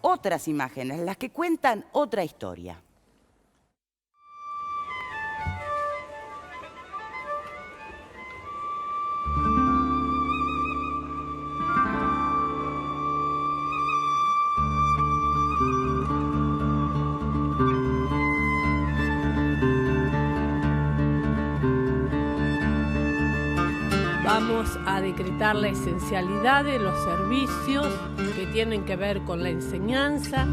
Otras imágenes, las que cuentan otra historia. Vamos a decretar la esencialidad de los servicios que tienen que ver con la enseñanza.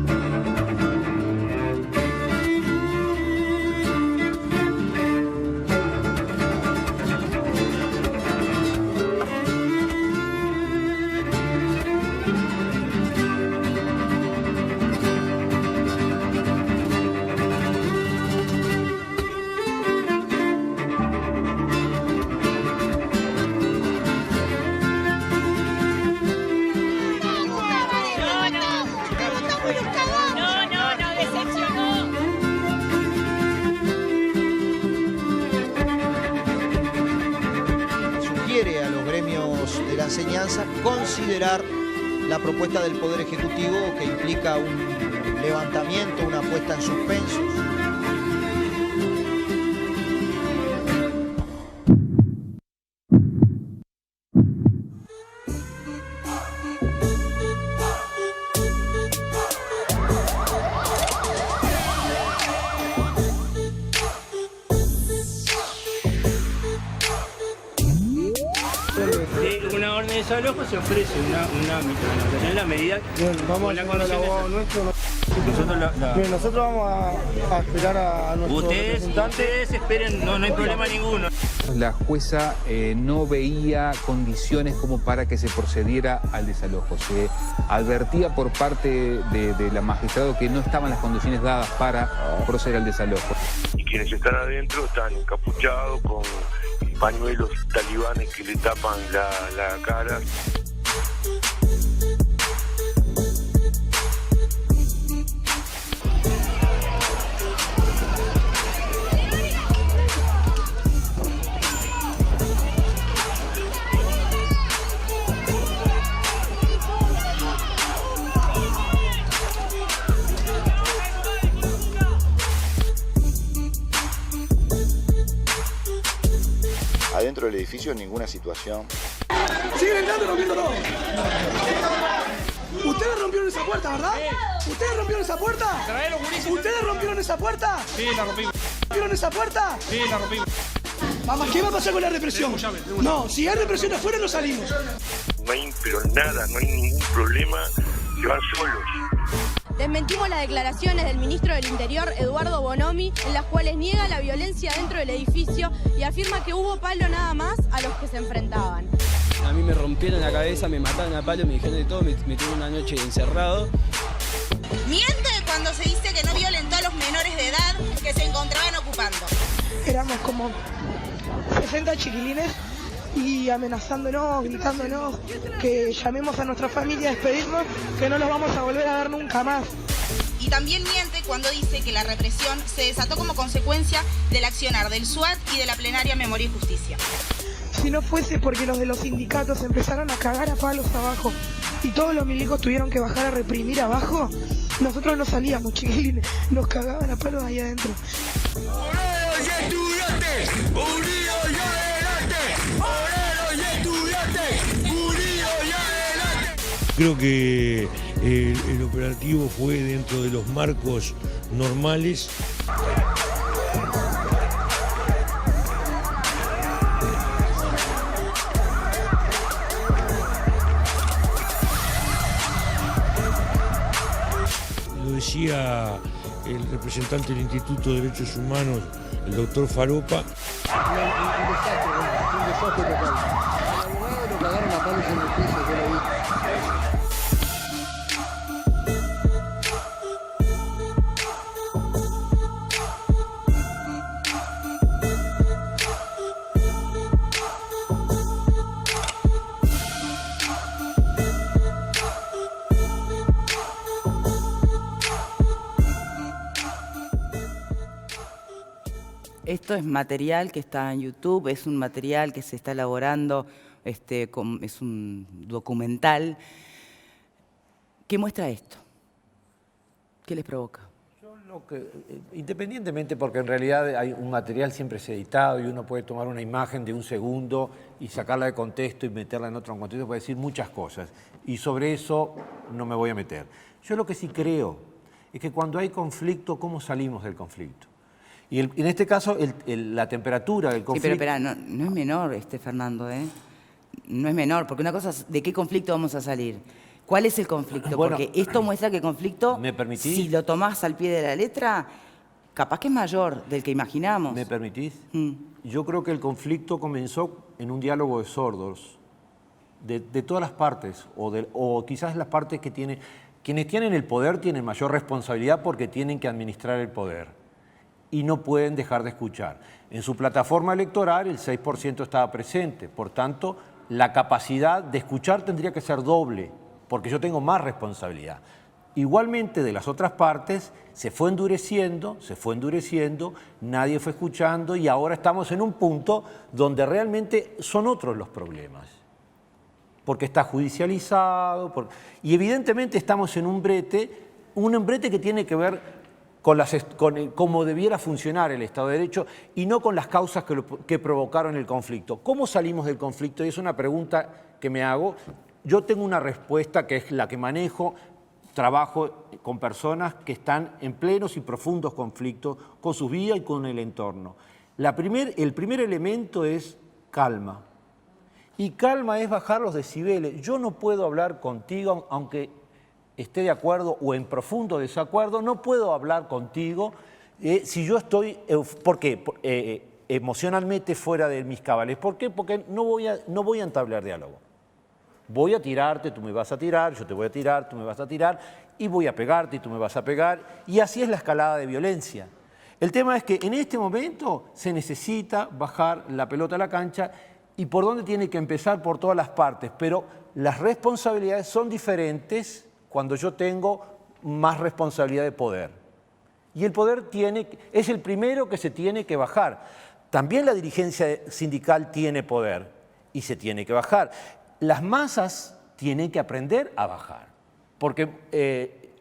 Sugiere a los gremios de la enseñanza considerar la propuesta del Poder Ejecutivo que implica un levantamiento, una puesta en suspenso. Una orden de desalojo se ofrece una mitigación en la medida. Bien, vamos a llamar al abogado nuestro. Nosotros vamos a esperar a nuestro representante. Ustedes esperen, no hay problema ninguno. La jueza no veía condiciones como para que se procediera al desalojo. Se advertía por parte de la magistrado que no estaban las condiciones dadas para proceder al desalojo. Y quienes están adentro están encapuchados con pañuelos talibanes que le tapan la cara. Adentro del edificio ninguna situación. ¡Siguen entrando y rompiendo todo! ¿Ustedes rompieron esa puerta, verdad? ¿Ustedes rompieron esa puerta? ¿Ustedes rompieron esa puerta? Sí, la rompimos. ¿Rompieron esa puerta? Sí, la rompimos. Mamá, ¿qué va a pasar con la represión? No, si hay represión afuera no salimos. No hay pero nada, no hay ningún problema, se van solos. Desmentimos las declaraciones del ministro del Interior, Eduardo Bonomi, en las cuales niega la violencia dentro del edificio y afirma que hubo palo nada más a los que se enfrentaban. A mí me rompieron la cabeza, me mataron a palo, me dijeron de todo, me tuvieron una noche encerrado. Miente cuando se dice que no violentó a los menores de edad que se encontraban ocupando. Éramos como 60 chiquilines y amenazándonos, gritándonos que llamemos a nuestra familia a despedirnos, que no los vamos a volver a ver nunca más. Y también miente cuando dice que la represión se desató como consecuencia del accionar del SWAT y de la plenaria Memoria y Justicia. Si no fuese porque los de los sindicatos empezaron a cagar a palos abajo y todos los milicos tuvieron que bajar a reprimir abajo, nosotros no salíamos, chiquilines, nos cagaban a palos ahí adentro. ¡Obreros y estudiantes! ¡Unidos y adelante! ¡Obreros y estudiantes! ¡Unidos y adelante! Creo que el operativo fue dentro de los marcos normales. Lo decía el representante del Instituto de Derechos Humanos, el doctor Faropa. Un desastre total. Al abogado lo cagaron a palos en el piso, yo lo vi. Esto es material que está en YouTube, es un material que se está elaborando, es un documental que muestra esto. ¿Qué les provoca? Independientemente, porque en realidad hay un material siempre es editado y uno puede tomar una imagen de un segundo y sacarla de contexto y meterla en otro contexto para decir muchas cosas. Y sobre eso no me voy a meter. Yo lo que sí creo es que cuando hay conflicto, ¿cómo salimos del conflicto? Y en este caso, la temperatura del conflicto... Sí, pero espera, no es menor, Fernando, ¿eh? No es menor, porque una cosa es ¿de qué conflicto vamos a salir? ¿Cuál es el conflicto? Bueno, porque esto muestra que el conflicto, ¿me permitís? si lo tomás al pie de la letra, capaz que es mayor del que imaginamos. ¿Me permitís? Yo creo que el conflicto comenzó en un diálogo de sordos, de todas las partes, o quizás las partes que tienen... Quienes tienen el poder tienen mayor responsabilidad porque tienen que administrar el poder y no pueden dejar de escuchar. En su plataforma electoral el 6% estaba presente, por tanto, la capacidad de escuchar tendría que ser doble, porque yo tengo más responsabilidad. Igualmente de las otras partes se fue endureciendo, nadie fue escuchando y ahora estamos en un punto donde realmente son otros los problemas. Porque está judicializado, y evidentemente estamos en un brete que tiene que ver con cómo debiera funcionar el Estado de Derecho y no con las causas que provocaron el conflicto. ¿Cómo salimos del conflicto? Y es una pregunta que me hago. Yo tengo una respuesta que es la que manejo, trabajo con personas que están en plenos y profundos conflictos con su vida y con el entorno. El primer elemento es calma. Y calma es bajar los decibeles. Yo no puedo hablar contigo, aunque esté de acuerdo o en profundo desacuerdo, no puedo hablar contigo si yo estoy, ¿por qué? Emocionalmente fuera de mis cabales. ¿Por qué? Porque no voy a entablar diálogo. Voy a tirarte, tú me vas a tirar, yo te voy a tirar, tú me vas a tirar, y voy a pegarte y tú me vas a pegar, y así es la escalada de violencia. El tema es que en este momento se necesita bajar la pelota a la cancha. ¿Y por dónde tiene que empezar? Por todas las partes, pero las responsabilidades son diferentes cuando yo tengo más responsabilidad de poder. Y el poder es el primero que se tiene que bajar. También la dirigencia sindical tiene poder y se tiene que bajar. Las masas tienen que aprender a bajar, porque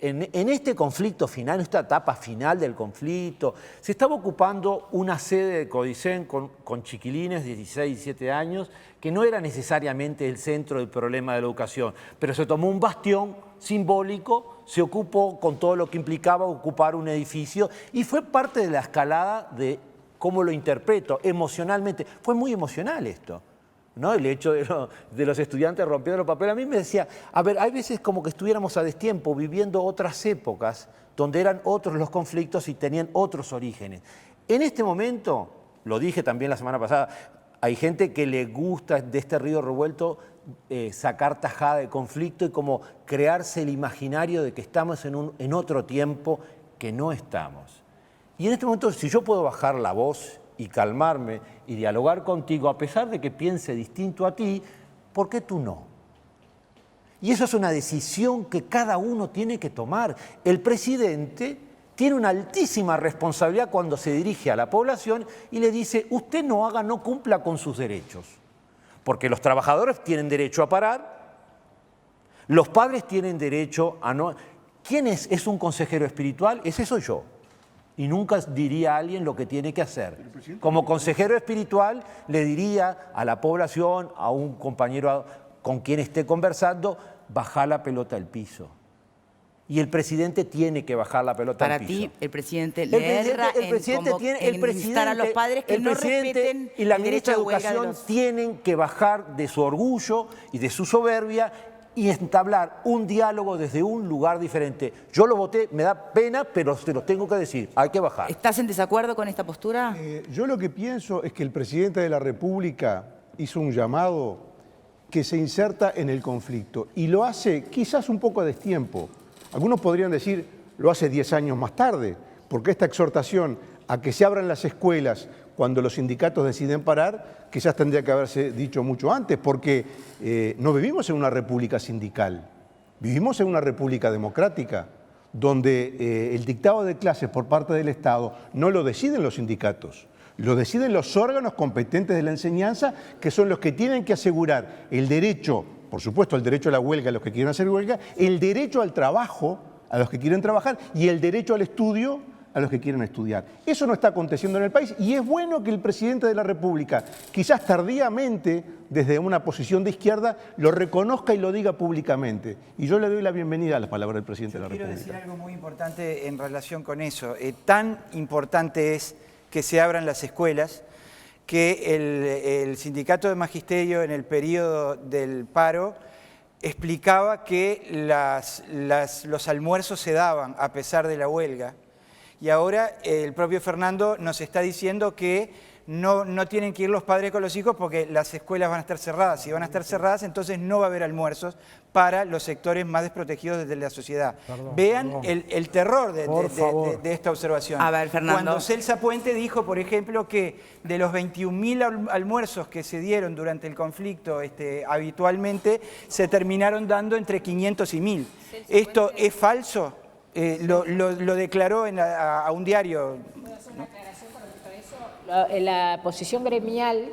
en este conflicto final, en esta etapa final del conflicto, se estaba ocupando una sede de Codicen con chiquilines de 16, 17 años, que no era necesariamente el centro del problema de la educación, pero se tomó un bastión simbólico, se ocupó con todo lo que implicaba ocupar un edificio y fue parte de la escalada de cómo lo interpreto emocionalmente. Fue muy emocional esto, ¿no? El hecho de los estudiantes rompiendo los papeles. A mí me decía, a ver, hay veces como que estuviéramos a destiempo viviendo otras épocas donde eran otros los conflictos y tenían otros orígenes. En este momento, lo dije también la semana pasada, hay gente que le gusta de este río revuelto sacar tajada de conflicto y como crearse el imaginario de que estamos en otro tiempo que no estamos. Y en este momento, si yo puedo bajar la voz y calmarme y dialogar contigo, a pesar de que piense distinto a ti, ¿por qué tú no? Y eso es una decisión que cada uno tiene que tomar. El presidente tiene una altísima responsabilidad cuando se dirige a la población y le dice, usted no cumpla con sus derechos. Porque los trabajadores tienen derecho a parar, los padres tienen derecho a no... ¿Quién es un consejero espiritual? Ese soy yo. Y nunca diría a alguien lo que tiene que hacer. Como consejero espiritual le diría a la población, a un compañero con quien esté conversando, bajar la pelota al piso. Y el presidente tiene que bajar la pelota al piso. Para ti, el presidente le erra en instar a los padres que no respeten y la el derecho ministra de de huelga de Educación los... tienen que bajar de su orgullo y de su soberbia y entablar un diálogo desde un lugar diferente. Yo lo voté, me da pena, pero te lo tengo que decir, hay que bajar. ¿Estás en desacuerdo con esta postura? Yo lo que pienso es que el presidente de la República hizo un llamado que se inserta en el conflicto y lo hace quizás un poco a destiempo. Algunos podrían decir, lo hace 10 años más tarde, porque esta exhortación a que se abran las escuelas cuando los sindicatos deciden parar, quizás tendría que haberse dicho mucho antes, porque no vivimos en una república sindical, vivimos en una república democrática, donde el dictado de clases por parte del Estado no lo deciden los sindicatos, lo deciden los órganos competentes de la enseñanza, que son los que tienen que asegurar el derecho, por supuesto el derecho a la huelga, los que quieren hacer huelga, el derecho al trabajo a los que quieren trabajar y el derecho al estudio a los que quieren estudiar. Eso no está aconteciendo en el país y es bueno que el presidente de la República, quizás tardíamente, desde una posición de izquierda, lo reconozca y lo diga públicamente. Y yo le doy la bienvenida a las palabras del presidente de la República. Quiero decir algo muy importante en relación con eso. Tan importante es que se abran las escuelas que el sindicato de magisterio en el periodo del paro explicaba que los almuerzos se daban a pesar de la huelga. Y ahora el propio Fernando nos está diciendo que no tienen que ir los padres con los hijos porque las escuelas van a estar cerradas. Si van a estar cerradas, entonces no va a haber almuerzos para los sectores más desprotegidos de la sociedad. Vean el terror de esta observación. A ver, Fernando. Cuando Celsa Puente dijo, por ejemplo, que de los 21.000 almuerzos que se dieron durante el conflicto habitualmente, se terminaron dando entre 500 y 1.000. ¿Esto es falso? Lo declaró a un diario. La posición gremial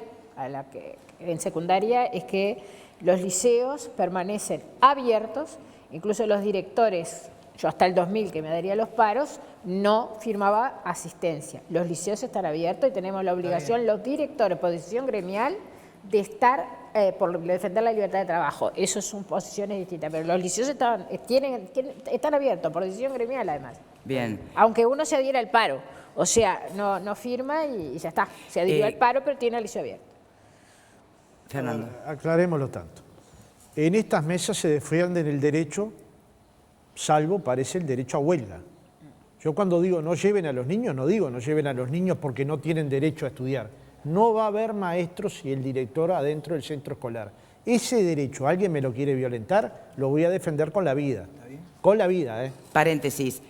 en secundaria es que los liceos permanecen abiertos, incluso los directores, yo hasta el 2000 que me daría los paros, no firmaba asistencia. Los liceos están abiertos y tenemos la obligación, los directores, posición gremial, de estar por defender la libertad de trabajo. Eso son posiciones distintas, pero los liceos están abiertos, por decisión gremial además. Bien. Aunque uno se adhiera al paro, o sea, no firma y ya está. Se adhirió al paro, pero tiene el liceo abierto. Fernando. Aclarémoslo tanto. En estas mesas se defienden el derecho, salvo parece el derecho a huelga. Yo cuando digo no lleven a los niños, no digo no lleven a los niños porque no tienen derecho a estudiar. No va a haber maestros y el director adentro del centro escolar. Ese derecho, alguien me lo quiere violentar, lo voy a defender con la vida. Con la vida, ¿eh? Paréntesis.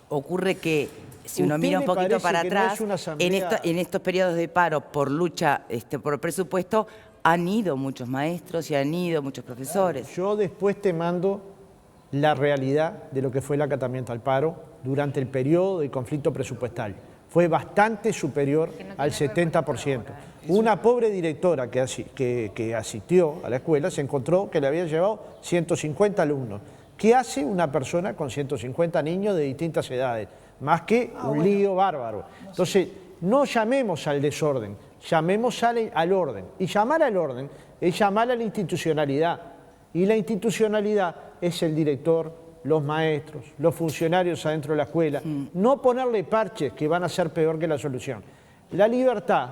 Ocurre que, si uno mira un poquito para atrás, en estos periodos de paro por lucha por presupuesto, han ido muchos maestros y han ido muchos profesores. Yo después te mando la realidad de lo que fue el acatamiento al paro durante el periodo de conflicto presupuestal. Fue bastante superior al 70%. Una pobre directora que asistió a la escuela se encontró que le habían llevado 150 alumnos. ¿Qué hace una persona con 150 niños de distintas edades? Más que un lío bárbaro. Entonces, no llamemos al desorden, llamemos al orden. Y llamar al orden es llamar a la institucionalidad. Y la institucionalidad es el director, los maestros, los funcionarios adentro de la escuela, no ponerle parches que van a ser peor que la solución. La libertad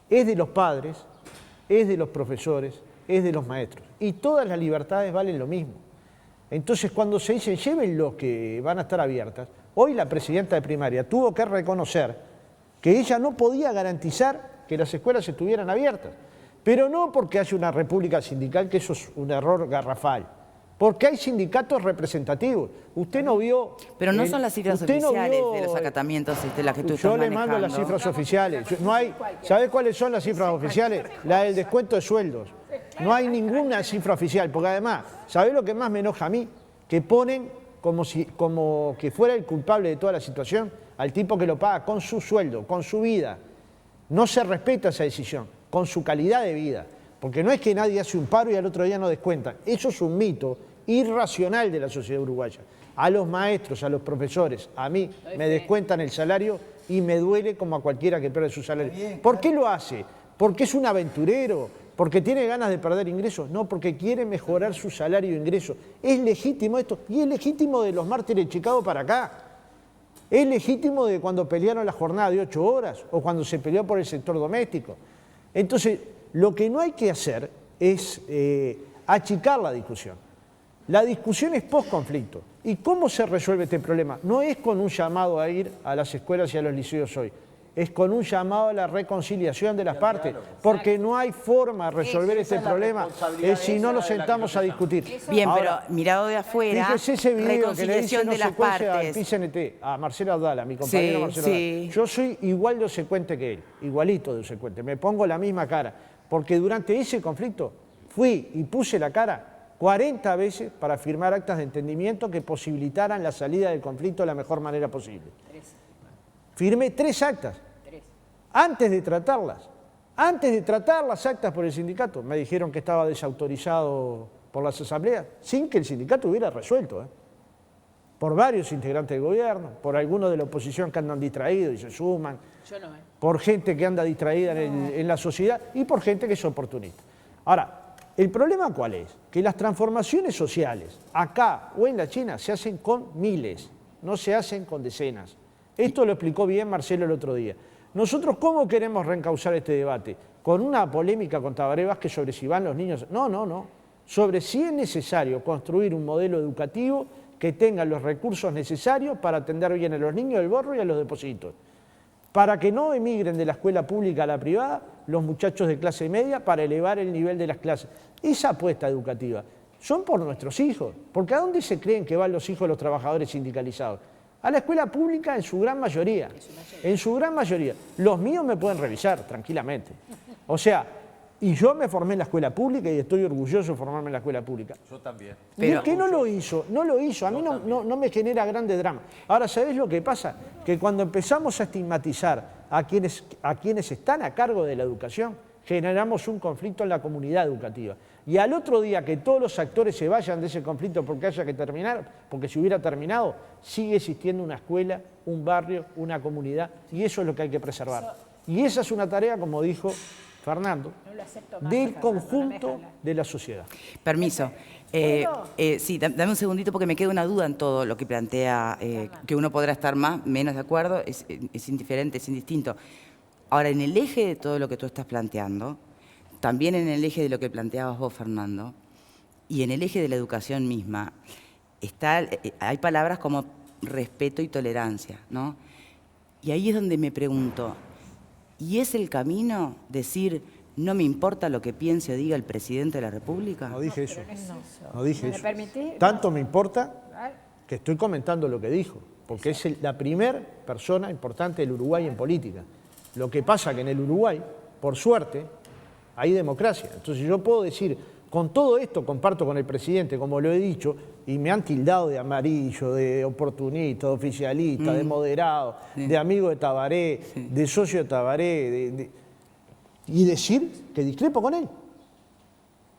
es de los padres, es de los profesores, es de los maestros. Y todas las libertades valen lo mismo. Entonces, cuando se dicen llévenlos que van a estar abiertas, hoy la presidenta de primaria tuvo que reconocer que ella no podía garantizar que las escuelas estuvieran abiertas. Pero no porque haya una república sindical, que eso es un error garrafal. Porque hay sindicatos representativos. Usted no vio... Pero no son las cifras oficiales de los acatamientos las que tú estás manejando. Yo le mando las cifras oficiales. No hay, ¿sabés cuáles son las cifras oficiales? La del descuento de sueldos. No hay ninguna cifra oficial, porque además, ¿sabés lo que más me enoja a mí? Que ponen como que fuera el culpable de toda la situación al tipo que lo paga con su sueldo, con su vida. No se respeta esa decisión, con su calidad de vida. Porque no es que nadie hace un paro y al otro día no descuentan. Eso es un mito irracional de la sociedad uruguaya. A los maestros, a los profesores, a mí me descuentan el salario y me duele como a cualquiera que pierde su salario. ¿Por qué lo hace? ¿Porque es un aventurero? ¿Porque tiene ganas de perder ingresos? No, porque quiere mejorar su salario e ingresos. Es legítimo esto. Y es legítimo de los mártires de Chicago para acá. Es legítimo de cuando pelearon la jornada de 8 horas o cuando se peleó por el sector doméstico. Entonces, lo que no hay que hacer es achicar la discusión. La discusión es post-conflicto. ¿Y cómo se resuelve este problema? No es con un llamado a ir a las escuelas y a los liceos hoy. Es con un llamado a la reconciliación de las partes. Porque no hay forma de resolver este problema si no nos sentamos a discutir. Bien, ahora, pero mirado de afuera, fíjese ese video que le dice reconciliación de las partes. Al PCNT, a Marcelo Abdala, mi compañero Marcelo Abdala. Yo soy igual de obsecuente que él, igualito de obsecuente. Me pongo la misma cara. Porque durante ese conflicto fui y puse la cara 40 veces para firmar actas de entendimiento que posibilitaran la salida del conflicto de la mejor manera posible. Firmé 3 actas. Antes de tratarlas. Antes de tratar las actas por el sindicato. Me dijeron que estaba desautorizado por las asambleas, sin que el sindicato hubiera resuelto. por varios integrantes del gobierno, por algunos de la oposición que andan distraídos y se suman, por gente que anda distraída en la sociedad y por gente que es oportunista. Ahora, ¿el problema cuál es? Que las transformaciones sociales, acá o en la China, se hacen con miles, no se hacen con decenas. Esto lo explicó bien Marcelo el otro día. Nosotros, ¿cómo queremos reencauzar este debate? ¿Con una polémica con Tabaré Vázquez sobre si van los niños? No. Sobre si es necesario construir un modelo educativo que tenga los recursos necesarios para atender bien a los niños del barrio y a los depósitos. Para que no emigren de la escuela pública a la privada los muchachos de clase media para elevar el nivel de las clases. Esa apuesta educativa son por nuestros hijos. Porque ¿a dónde se creen que van los hijos de los trabajadores sindicalizados? A la escuela pública en su gran mayoría. En su gran mayoría. Los míos me pueden revisar tranquilamente. O sea, y yo me formé en la escuela pública y estoy orgulloso de formarme en la escuela pública. Yo también. Y el que no lo hizo. A mí no me genera grande drama. Ahora, ¿sabés lo que pasa? Que cuando empezamos a estigmatizar a quienes están a cargo de la educación, generamos un conflicto en la comunidad educativa. Y al otro día que todos los actores se vayan de ese conflicto porque haya que terminar, porque si hubiera terminado, sigue existiendo una escuela, un barrio, una comunidad, y eso es lo que hay que preservar. Y esa es una tarea, como dijo Fernando, del conjunto de la sociedad. Permiso. Sí, dame un segundito porque me queda una duda en todo lo que plantea, que uno podrá estar más, menos de acuerdo, es indiferente, es indistinto. Ahora, en el eje de todo lo que tú estás planteando, también en el eje de lo que planteabas vos, Fernando, y en el eje de la educación misma, hay palabras como respeto y tolerancia, ¿no? Y ahí es donde me pregunto, ¿y es el camino decir no me importa lo que piense o diga el presidente de la República? No dije eso. No dije eso. ¿Me permitís? Tanto me importa que estoy comentando lo que dijo, porque es la primera persona importante del Uruguay en política. Lo que pasa que en el Uruguay, por suerte, hay democracia. Entonces yo puedo decir, con todo esto comparto con el presidente, como lo he dicho, y me han tildado de amarillo, de oportunista, de oficialista, de moderado, de amigo de Tabaré, de socio de Tabaré, y decir que discrepo con él.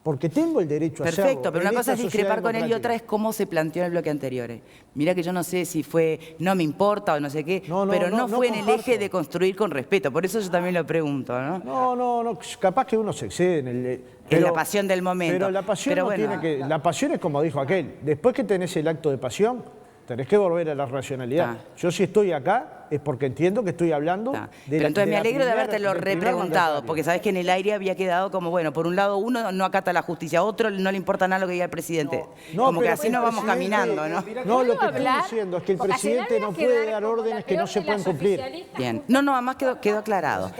Porque tengo el derecho a hacerlo. Perfecto, pero una cosa es discrepar con él y otra es cómo se planteó en el bloque anterior. Mirá que yo no sé si fue no me importa o no sé qué, pero no fue en el eje de construir con respeto. Por eso yo también lo pregunto, ¿no? No, capaz que uno se excede en la pasión del momento. Pero la pasión no tiene que... La pasión es como dijo aquel. Después que tenés el acto de pasión, tenés que volver a la racionalidad. Yo si estoy acá es porque entiendo que estoy hablando de Pero entonces me alegro de habértelo repreguntado, porque sabés que en el aire había quedado como, bueno, por un lado uno no acata la justicia, a otro no le importa nada lo que diga el presidente. Como que así nos vamos caminando, ¿no? No, lo que estoy diciendo es que el presidente no puede dar órdenes que no se pueden cumplir. Bien. No, además quedó aclarado.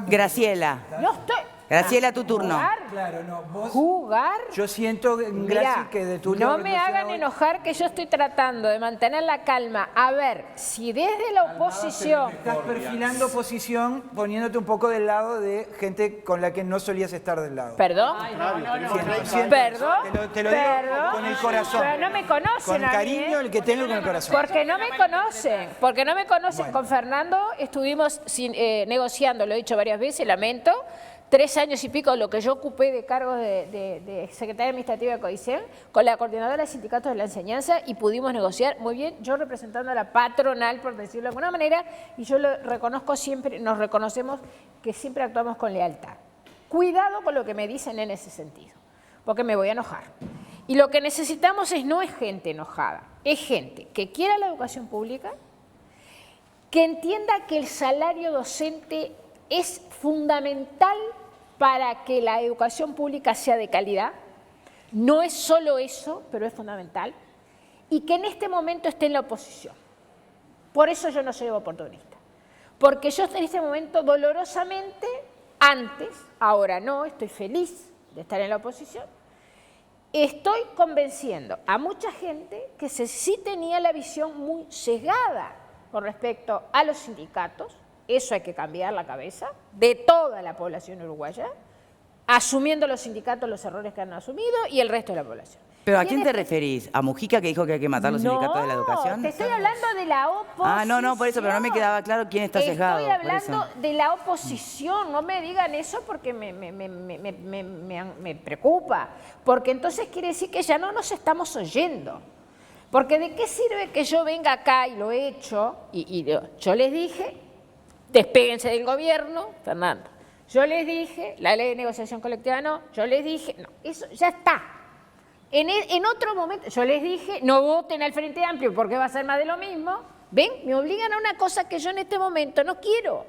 Graciela. No estoy... Graciela, tu turno. Claro, no. Vos, ¿Jugar? Yo siento, Graci, que de tu no me hagan enojar que yo estoy tratando de mantener la calma. A ver, si desde la oposición... Estás perfilando oposición poniéndote un poco del lado de gente con la que no solías estar del lado. ¿Perdón? Perdón. Te lo digo con el corazón. Pero no me conocen con a cariño mí, el que tengo con el corazón. Porque no me conocen. Porque no me conocen. Bueno. Con Fernando estuvimos negociando, lo he dicho varias veces, lamento, 3 años y pico lo que yo ocupé de cargo de secretaria administrativa de CODICEN con la coordinadora de sindicatos de la enseñanza y pudimos negociar muy bien, yo representando a la patronal, por decirlo de alguna manera, y yo lo reconozco siempre, nos reconocemos que siempre actuamos con lealtad. Cuidado con lo que me dicen en ese sentido, porque me voy a enojar. Y lo que necesitamos no es gente enojada, es gente que quiera la educación pública, que entienda que el salario docente es fundamental para que la educación pública sea de calidad. No es solo eso, pero es fundamental. Y que en este momento esté en la oposición. Por eso yo no soy oportunista. Porque yo en este momento dolorosamente, antes, ahora no, estoy feliz de estar en la oposición, estoy convenciendo a mucha gente que sí tenía la visión muy sesgada con respecto a los sindicatos. Eso hay que cambiar la cabeza de toda la población uruguaya, asumiendo los sindicatos los errores que han asumido y el resto de la población. ¿Pero a quién te referís? ¿A Mujica que dijo que hay que matar los sindicatos de la educación? No, te estoy hablando de la oposición. No, por eso, pero no me quedaba claro quién está sesgado. Estoy hablando de la oposición, no me digan eso porque me preocupa, porque entonces quiere decir que ya no nos estamos oyendo. Porque ¿de qué sirve que yo venga acá y lo he hecho? Yo les dije, despéguense del gobierno, Fernando. Yo les dije, la ley de negociación colectiva no. Yo les dije, no, eso ya está. En otro momento, yo les dije, no voten al Frente Amplio porque va a ser más de lo mismo. ¿Ven? Me obligan a una cosa que yo en este momento no quiero.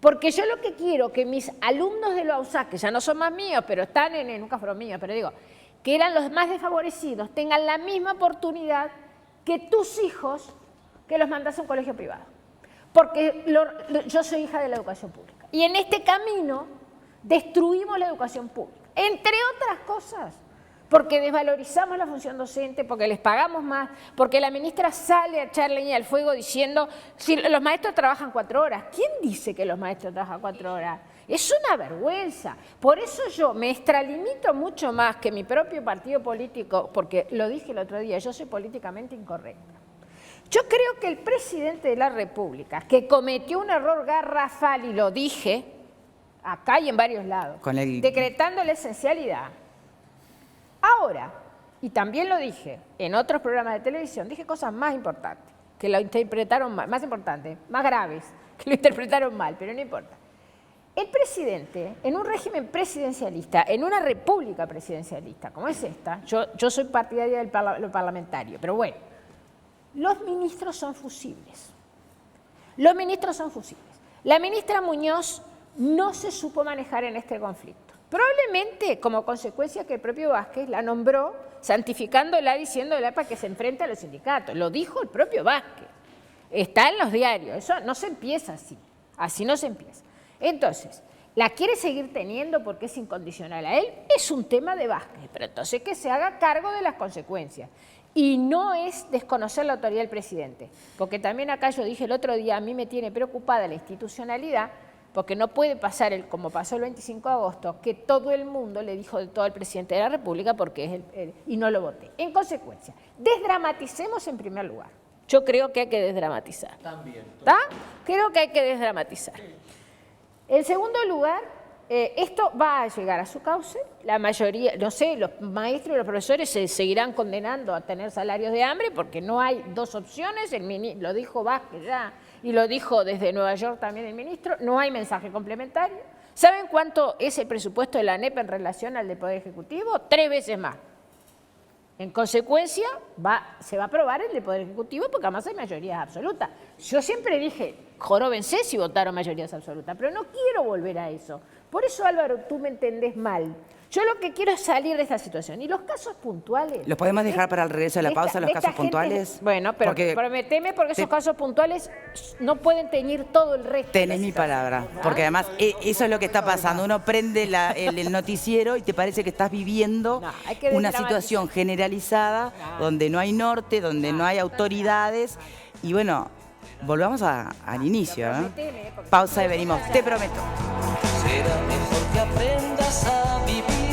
Porque yo lo que quiero que mis alumnos de la USAC, que ya no son más míos, pero están nunca fueron míos, pero digo, que eran los más desfavorecidos, tengan la misma oportunidad que tus hijos que los mandas a un colegio privado. Porque yo soy hija de la educación pública. Y en este camino destruimos la educación pública, entre otras cosas, porque desvalorizamos la función docente, porque les pagamos más, porque la ministra sale a echar leña al fuego diciendo si los maestros trabajan 4 horas. ¿Quién dice que los maestros trabajan 4 horas? Es una vergüenza. Por eso yo me extralimito mucho más que mi propio partido político, porque lo dije el otro día, yo soy políticamente incorrecta. Yo creo que el presidente de la República, que cometió un error garrafal, y lo dije acá y en varios lados, decretando la esencialidad, ahora, y también lo dije en otros programas de televisión, dije cosas más importantes, que lo interpretaron mal, más importantes, más graves, que lo interpretaron mal, pero no importa. El presidente, en un régimen presidencialista, en una república presidencialista como es esta, yo soy partidaria del lo parlamentario, pero bueno, los ministros son fusibles. Los ministros son fusibles. La ministra Muñoz no se supo manejar en este conflicto. Probablemente como consecuencia que el propio Vázquez la nombró, santificándola, diciéndola para que se enfrente a los sindicatos. Lo dijo el propio Vázquez. Está en los diarios. Eso no se empieza así. Así no se empieza. Entonces, ¿la quiere seguir teniendo porque es incondicional a él? Es un tema de Vázquez, pero entonces que se haga cargo de las consecuencias. Y no es desconocer la autoridad del presidente, porque también acá yo dije el otro día, a mí me tiene preocupada la institucionalidad, porque no puede pasar, como pasó el 25 de agosto, que todo el mundo le dijo de todo al presidente de la República porque es y no lo voté. En consecuencia, desdramaticemos en primer lugar. Yo creo que hay que desdramatizar. También. ¿Está? Creo que hay que desdramatizar. En segundo lugar, esto va a llegar a su cauce. La mayoría, no sé, los maestros y los profesores se seguirán condenando a tener salarios de hambre porque no hay dos opciones. Lo dijo Vázquez ya y lo dijo desde Nueva York también el ministro. No hay mensaje complementario. ¿Saben cuánto es el presupuesto de la ANEP en relación al del Poder Ejecutivo? 3 veces más. En consecuencia, se va a aprobar el del Poder Ejecutivo porque además hay mayorías absolutas. Yo siempre dije, joróbense si votaron mayorías absolutas, pero no quiero volver a eso. Por eso, Álvaro, tú me entendés mal. Yo lo que quiero es salir de esta situación. Y los casos puntuales... ¿Los podemos dejar para el regreso de la pausa, los casos puntuales? Bueno, pero prometeme porque esos casos puntuales no pueden teñir todo el resto. Tenés mi palabra, porque además eso es lo que está pasando. Uno prende el noticiero y te parece que estás viviendo una situación generalizada donde no hay norte, donde no hay autoridades. Y bueno, volvamos al inicio, ¿no? Pausa y venimos, te prometo. Será mejor que aprendas a vivir.